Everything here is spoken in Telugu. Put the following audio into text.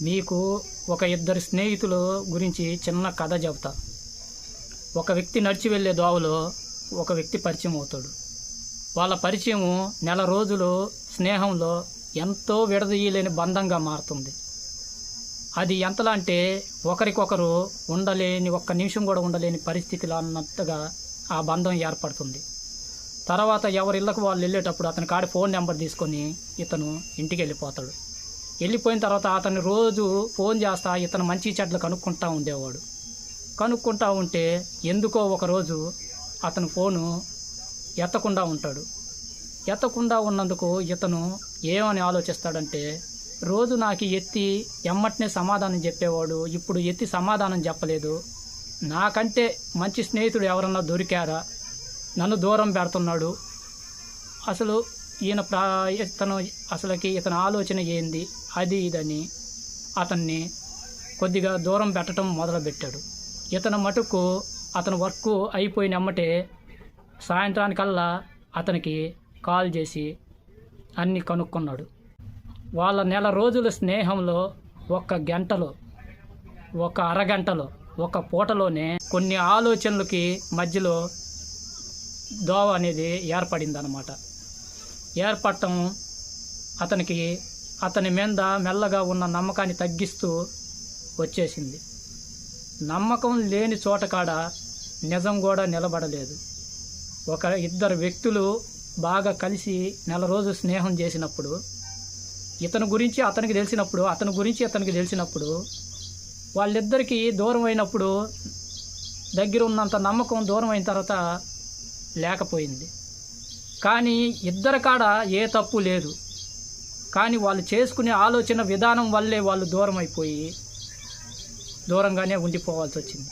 మీకు ఒక ఇద్దరు స్నేహితుల గురించి చిన్న కథ చెబుతా. ఒక వ్యక్తి నడిచి వెళ్ళే దోవలో ఒక వ్యక్తి పరిచయం అవుతాడు. వాళ్ళ పరిచయం నెల రోజులు స్నేహంలో ఎంతో విడదీయలేని బంధంగా మారుతుంది. అది ఎంతలా అంటే ఒకరికొకరు ఉండలేని, ఒక్క నిమిషం కూడా ఉండలేని పరిస్థితిలో అన్నట్టుగా ఆ బంధం ఏర్పడుతుంది. తర్వాత ఎవరి ఇళ్ళకు వాళ్ళు వెళ్ళేటప్పుడు అతని కాడి ఫోన్ నెంబర్ తీసుకొని ఇతను ఇంటికి వెళ్ళిపోతాడు. వెళ్ళిపోయిన తర్వాత అతను రోజు ఫోన్ చేస్తా ఇతను మంచి చెడ్లు కనుక్కుంటూ ఉండేవాడు. కనుక్కుంటూ ఉంటే ఎందుకో ఒకరోజు అతను ఫోను ఎత్తకుండా ఉంటాడు. ఎత్తకుండా ఉన్నందుకు ఇతను ఏమని ఆలోచిస్తాడంటే, రోజు నాకు ఎత్తి ఎమ్మటనే సమాధానం చెప్పేవాడు, ఇప్పుడు ఎత్తి సమాధానం చెప్పలేదు, నాకంటే మంచి స్నేహితుడు ఎవరన్నా దొరికారా, నన్ను దూరం పెడుతున్నాడు, అసలు ఇతని ఆలోచన ఏంది, అది ఇదని అతన్ని కొద్దిగా దూరం పెట్టడం మొదలుపెట్టాడు. ఇతను మటుకు అతను వర్క్ అయిపోయిన ఎమ్మటే సాయంత్రానికల్లా అతనికి కాల్ చేసి అన్నీ కనుక్కున్నాడు. వాళ్ళ నెల రోజుల స్నేహంలో ఒక గంటలో, ఒక అరగంటలో, ఒక పూటలోనే కొన్ని ఆలోచనలకి మధ్యలో దోవ అనేది ఏర్పడిందనమాట. ఏర్పడటం అతనికి అతని మీద మెల్లగా ఉన్న నమ్మకాన్ని తగ్గిస్తూ వచ్చేసింది. నమ్మకం లేని చోట కాడ నిజం కూడా నిలబడలేదు. ఇద్దరు వ్యక్తులు బాగా కలిసి నెల రోజు స్నేహం చేసినప్పుడు, ఇతని గురించి అతనికి తెలిసినప్పుడు, అతని గురించి ఇతనికి తెలిసినప్పుడు, వాళ్ళిద్దరికీ దూరం అయినప్పుడు దగ్గర ఉన్నంత నమ్మకం దూరం అయిన తర్వాత లేకపోయింది. కానీ ఇద్దరి కాడ ఏ తప్పు లేదు, కానీ వాళ్ళు చేసుకునే ఆలోచన విధానం వల్లే వాళ్ళు దూరం అయిపోయి దూరంగానే ఉండిపోవాల్సి వచ్చింది.